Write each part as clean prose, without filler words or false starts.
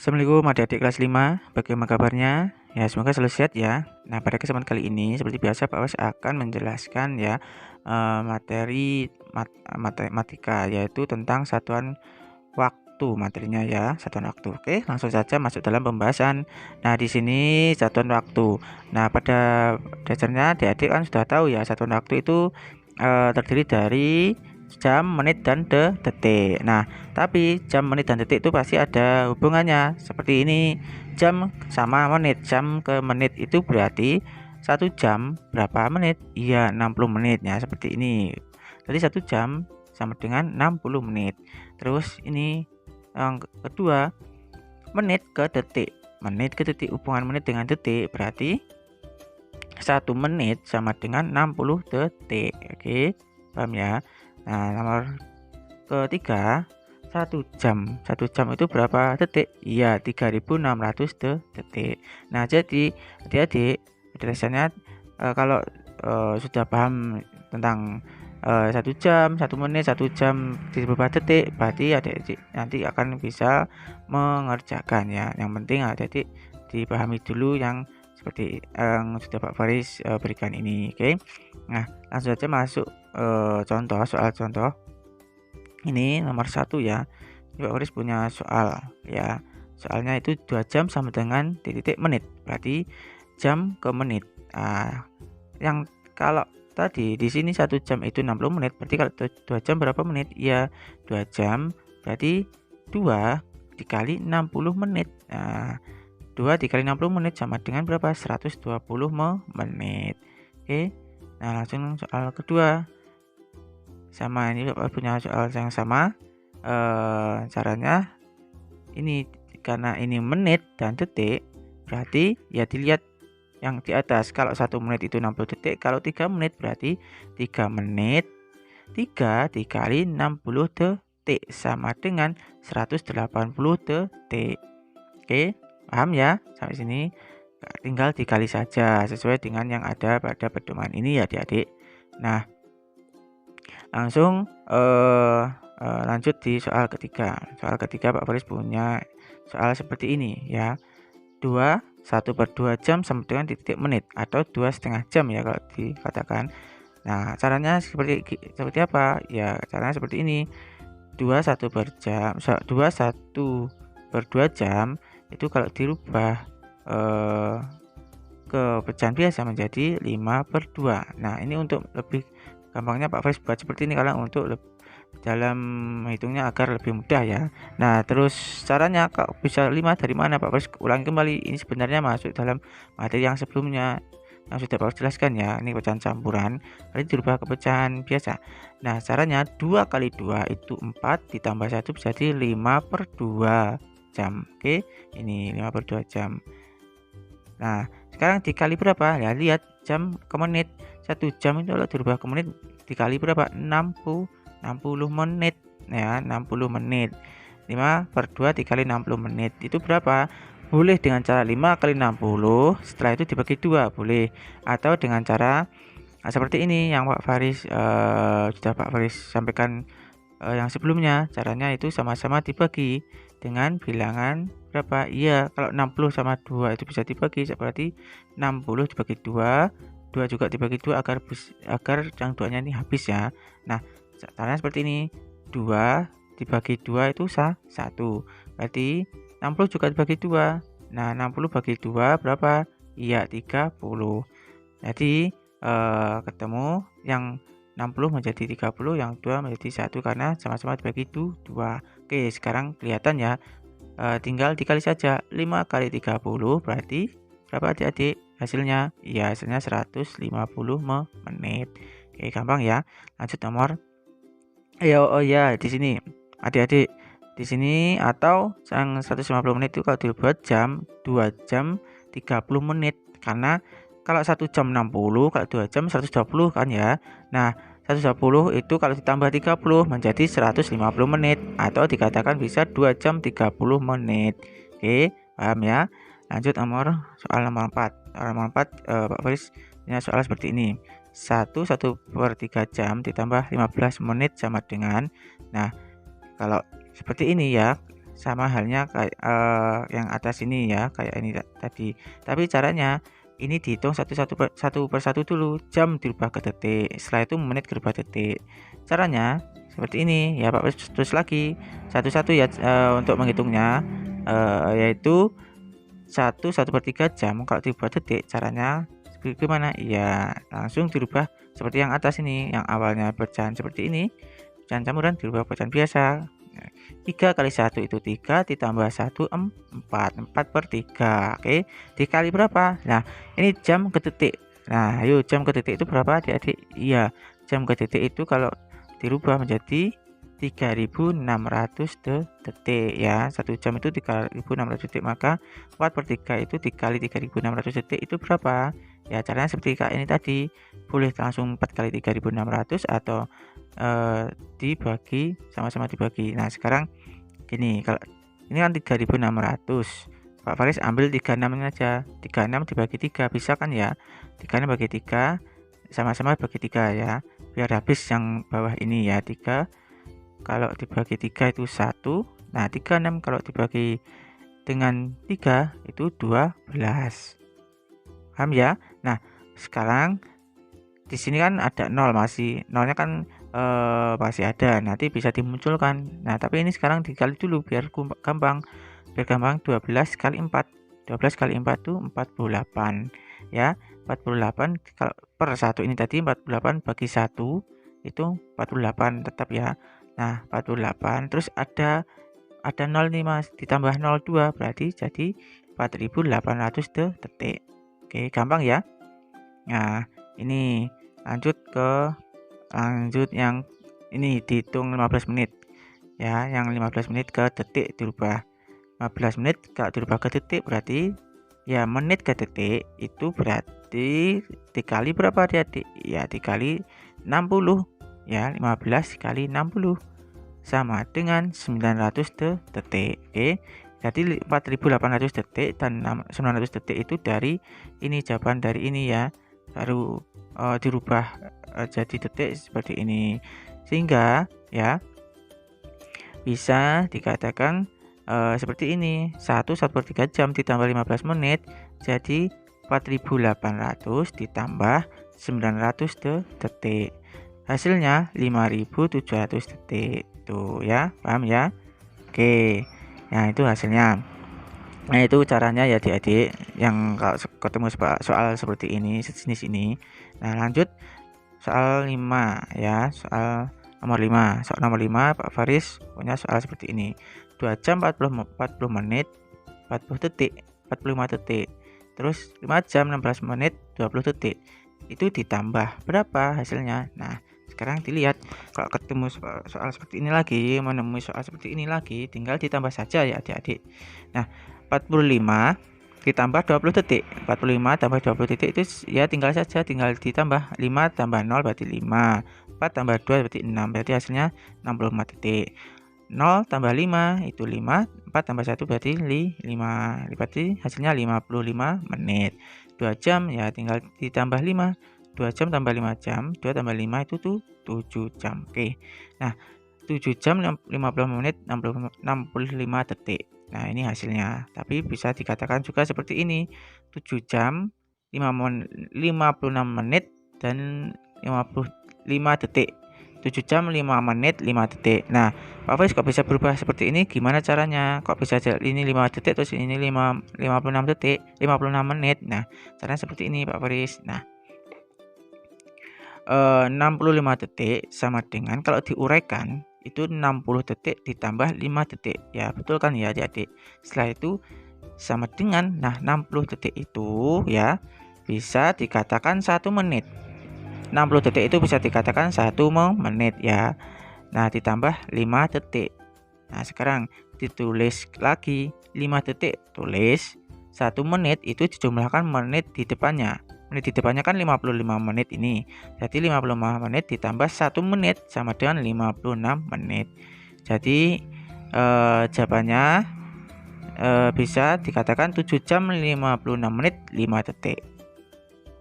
Assalamualaikum adik-adik kelas 5, bagaimana kabarnya? Ya, semoga selalu sehat ya. Nah, pada kesempatan kali ini seperti biasa Pak Wes akan menjelaskan ya materi matematika, yaitu tentang satuan waktu materinya ya, satuan waktu. Oke, langsung saja masuk dalam pembahasan. Nah, di sini satuan waktu. Nah, pada dasarnya adik-adik kan sudah tahu ya, satuan waktu itu terdiri dari jam, menit, dan detik. Nah, tapi jam, menit, dan detik itu pasti ada hubungannya. Seperti ini, jam sama menit. Jam ke menit itu berarti 1 jam berapa menit? Iya, 60 menit ya, seperti ini. Jadi 1 jam sama dengan 60 menit. Terus ini yang kedua, menit ke detik. Menit ke detik, hubungan menit dengan detik berarti 1 menit sama dengan 60 detik. Oke, paham ya? Nah, nomor ketiga, 1 jam. 1 jam itu berapa detik? Iya, 3600 detik. Nah, jadi adik-adik biasanya kalau sudah paham tentang 1 jam, 1 menit, 1 jam di beberapa detik, berarti adik-adik nanti akan bisa mengerjakan ya. Yang penting adik-adik dipahami dulu yang seperti yang sudah Pak Faris berikan ini. Oke. Nah, langsung saja masuk contoh, soal contoh. Ini nomor 1 ya. Pak Faris punya soal ya. Soalnya itu 2 jam sama dengan titik menit. Berarti jam ke menit. Nah, yang kalau tadi di sini 1 jam itu 60 menit, berarti kalau 2 jam berapa menit? Ya, 2 jam berarti 2 dikali 60 menit. Nah, 2 dikali 60 menit sama dengan berapa? 120 menit. Oke. Nah, langsung soal kedua. Sama, ini Bapak punya soal yang sama. Caranya ini karena ini menit dan detik, berarti ya dilihat yang di atas. Kalau 1 menit itu 60 detik, kalau 3 menit berarti 3 menit 3 dikali 60 detik sama dengan 180 detik. Oke, paham ya? Sampai sini tinggal dikali saja sesuai dengan yang ada pada pedoman ini ya adik-adik. Nah, langsung lanjut di soal ketiga. Soal ketiga Pak Faris punya soal seperti ini ya. 1/2 jam sama dengan titik menit atau 2,5 jam ya kalau dikatakan. Nah, caranya seperti apa? Ya, caranya seperti ini. 1/2 jam itu kalau dirubah ke pecahan biasa menjadi 5/2. Nah, ini untuk lebih gampangnya Pak Faris buat seperti ini karena untuk dalam hitungnya agar lebih mudah ya. Nah, terus caranya kok bisa 5 dari mana Pak Faris ulangi kembali. Ini sebenarnya masuk dalam materi yang sebelumnya yang sudah Pak Faris jelaskan ya. Ini pecahan campuran, kali dirubah ke pecahan biasa. Nah, caranya 2 kali 2 itu 4 ditambah 1 jadi 5/2 jam. Oke, ini 5/2 jam. Nah, sekarang dikali berapa? Ya, lihat jam ke menit. 1 jam itu kalau dirubah ke menit dikali berapa? 60 menit ya, 60 menit. 5/2 dikali 60 menit itu berapa? Boleh dengan cara 5 kali 60, setelah itu dibagi 2 boleh, atau dengan cara seperti ini yang Pak Faris sudah Pak Faris sampaikan yang sebelumnya. Caranya itu sama-sama dibagi dengan bilangan berapa? Iya, kalau 60 sama 2 itu bisa dibagi, berarti 60 dibagi 2, 2 juga dibagi 2 agar yang duanya ini habis ya. Nah, caranya seperti ini. 2 dibagi 2 itu 1. Berarti 60 juga dibagi 2. Nah, 60 bagi 2 berapa? Iya, 30. Jadi ketemu yang 60 menjadi 30, yang 2 menjadi 1 karena sama-sama dibagi 2. Oke, sekarang kelihatan ya. Tinggal dikali saja. 5 kali 30 berarti berapa adik-adik hasilnya? Iya, hasilnya 150 menit. Oke, gampang ya. Lanjut nomor. Oh ya, di sini adik-adik, di sini atau yang 150 menit itu kalau dibuat jam, 2 jam 30 menit. Karena kalau 1 jam 60, kalau 2 jam 120 kan ya. Nah, 120 itu kalau ditambah 30 menjadi 150 menit atau dikatakan bisa 2 jam 30 menit. Oke, paham ya? Lanjut soal nomor 4. Soal nomor 4 Pak Faris punya soal seperti ini. 1/3 jam ditambah 15 menit sama dengan. Nah, kalau seperti ini ya, sama halnya kayak yang atas ini ya, kayak ini tadi. Tapi caranya ini dihitung satu persatu dulu. Jam dirubah ke detik, setelah itu menit dirubah detik. Caranya seperti ini ya Pak. Terus lagi satu-satu ya untuk menghitungnya, yaitu 1/3 jam kalau dirubah detik. Caranya gimana? Ya langsung dirubah seperti yang atas ini, yang awalnya pecahan seperti ini, pecahan campuran dirubah pecahan biasa. 3 kali 1 itu 3, ditambah 1 4/3. Oke, dikali berapa? Nah, ini jam ke detik. Nah, ayo jam ke detik itu berapa adik-adik? Iya, jam ke detik itu kalau dirubah menjadi 3600 detik ya. 1 jam itu 3600 detik, maka 4/3 itu dikali 3600 detik itu berapa? Ya, caranya seperti kayak ini tadi. Boleh langsung 4 kali 3600 atau dibagi, sama-sama dibagi. Nah, sekarang gini, kalau ini kan 3600, Pak Faris ambil 36 ini aja. 36 dibagi 3 bisa kan ya? 36 bagi 3, sama-sama bagi 3 ya. Biar habis yang bawah ini ya. 3 kalau dibagi 3 itu 1. Nah, 36 kalau dibagi dengan 3 itu 12. Paham ya? Nah, sekarang di sini kan ada 0, masih nolnya kan masih ada, nanti bisa dimunculkan. Nah, tapi ini sekarang dikali dulu biar gampang. 12 kali 4. 12 kali 4 itu 48 ya. 48 kalau per 1 ini tadi 48 bagi 1 itu 48 tetap ya. Nah, 48 terus ada 0 nih Mas, ditambah 02 berarti jadi 4800 detik. Oke, gampang ya. Nah, ini lanjut yang ini dihitung 15 menit ya, yang 15 menit ke detik dirubah. 15 menit kalau dirubah ke detik berarti ya menit ke detik itu berarti dikali berapa adik-adik? Ya dikali 60 ya, 15 kali 60 sama dengan 900 detik. Oke. Jadi 4800 detik dan 900 detik itu dari ini, jawaban dari ini ya. Baru dirubah jadi detik seperti ini, sehingga ya bisa dikatakan seperti ini. 1/3 jam ditambah 15 menit jadi 4800 ditambah 900 detik, hasilnya 5700 detik. Tuh ya, paham ya? Oke, nah itu hasilnya. Nah, itu caranya ya adik-adik yang kalau ketemu soal seperti ini, sejenis ini. Nah, lanjut soal 5 ya, soal nomor 5. Soal nomor 5 Pak Faris punya soal seperti ini. 2 jam 40 menit 40 detik 45 detik. Terus 5 jam 16 menit 20 detik. Itu ditambah berapa hasilnya? Nah, sekarang dilihat kalau ketemu soal seperti ini lagi, menemui soal seperti ini lagi, tinggal ditambah saja ya adik-adik. Nah, 45 ditambah 20 detik. 45 tambah 20 detik itu ya tinggal ditambah 5 tambah 0 berarti 5. 4 tambah 2 berarti 6. Berarti hasilnya 65 detik. 0 tambah 5 itu 5. 4 tambah 1 berarti 5. Berarti hasilnya 55 menit. 2 jam ya tinggal ditambah 5. 2 jam tambah 5 jam. 2 tambah 5 itu tuh 7 jam. Oke. Nah, 7 jam 50 menit 65 detik. Nah, ini hasilnya. Tapi bisa dikatakan juga seperti ini. 7 jam 56 menit dan 55 detik. 7 jam 5 menit 5 detik. Nah, Pak Faris kok bisa berubah seperti ini? Gimana caranya? Kok bisa ini 5 detik terus ini 56 detik, 56 menit. Nah, caranya seperti ini Pak Faris. Nah, 65 detik sama dengan kalau diuraikan itu 60 detik ditambah 5 detik. Ya, betul kan ya adik-adik? Setelah itu sama dengan 60 detik itu ya bisa dikatakan 1 menit. 60 detik itu bisa dikatakan 1 menit ya. Nah, ditambah 5 detik. Nah, sekarang ditulis lagi 5 detik, tulis 1 menit itu dijumlahkan menit di depannya. Menit di depannya kan 55 menit ini. Jadi 55 menit ditambah 1 menit sama dengan 56 menit. Jadi jawabannya bisa dikatakan 7 jam 56 menit 5 detik.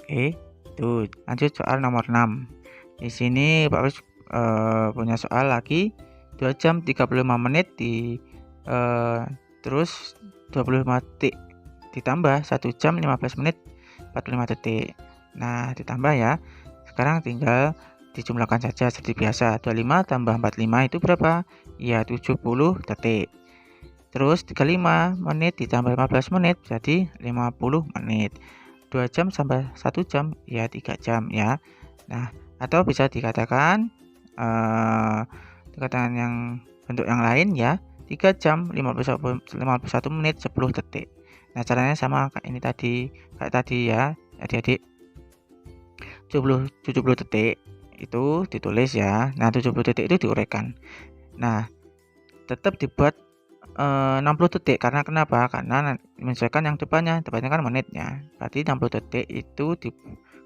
Oke, itu lanjut soal nomor 6. Di sini Pak Faris punya soal lagi 2 jam 35 menit Terus 25 detik ditambah 1 jam 15 menit 45 detik. Nah, ditambah ya. Sekarang tinggal dijumlahkan saja seperti biasa. 25 tambah 45 itu berapa? Ya, 70 detik. Terus 35 menit ditambah 15 menit jadi 50 menit. 2 jam sampai 1 jam ya 3 jam ya. Nah, atau bisa dikatakan yang bentuk yang lain ya, 3 jam 51 menit 10 detik. Nah, caranya sama kayak tadi ya, adik-adik. 70 detik itu ditulis ya. Nah, 70 detik itu diuraikan. Nah, tetap dibuat 60 detik karena kenapa? Karena menyesuaikan yang depannya kan menitnya. Berarti 60 detik itu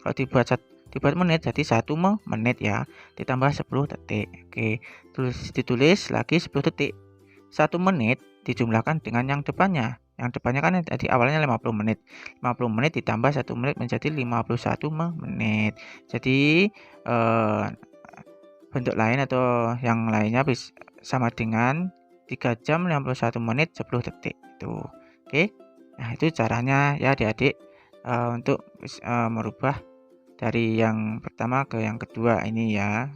kalau dibuat menit jadi 1 menit ya, ditambah 10 detik. Oke, ditulis lagi 10 detik. 1 menit dijumlahkan dengan yang depannya. Yang depannya kan tadi awalnya 50 menit. 50 menit ditambah 1 menit menjadi 51 menit. Jadi bentuk lain atau yang lainnya bisa sama dengan 3 jam 51 menit 10 detik itu. Oke. Nah, itu caranya ya adik-adik untuk merubah dari yang pertama ke yang kedua ini ya.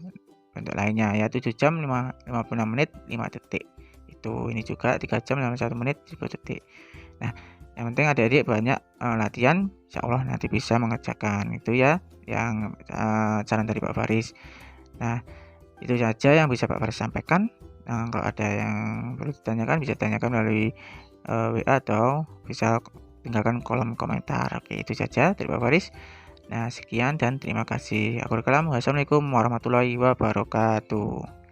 Bentuk lainnya ya 7 jam 56 menit 5 detik. Itu ini juga 3 jam 51 menit 10 detik. Nah, yang penting adik-adik banyak latihan, insyaallah nanti bisa mengerjakan itu ya yang saran dari Pak Faris. Nah, itu saja yang bisa Pak Faris sampaikan. Kalau ada yang perlu ditanyakan bisa tanyakan melalui WA atau bisa tinggalkan kolom komentar. Oke, itu saja dari Pak Faris. Nah, sekian dan terima kasih. Aku kalam. Wassalamualaikum warahmatullahi wabarakatuh.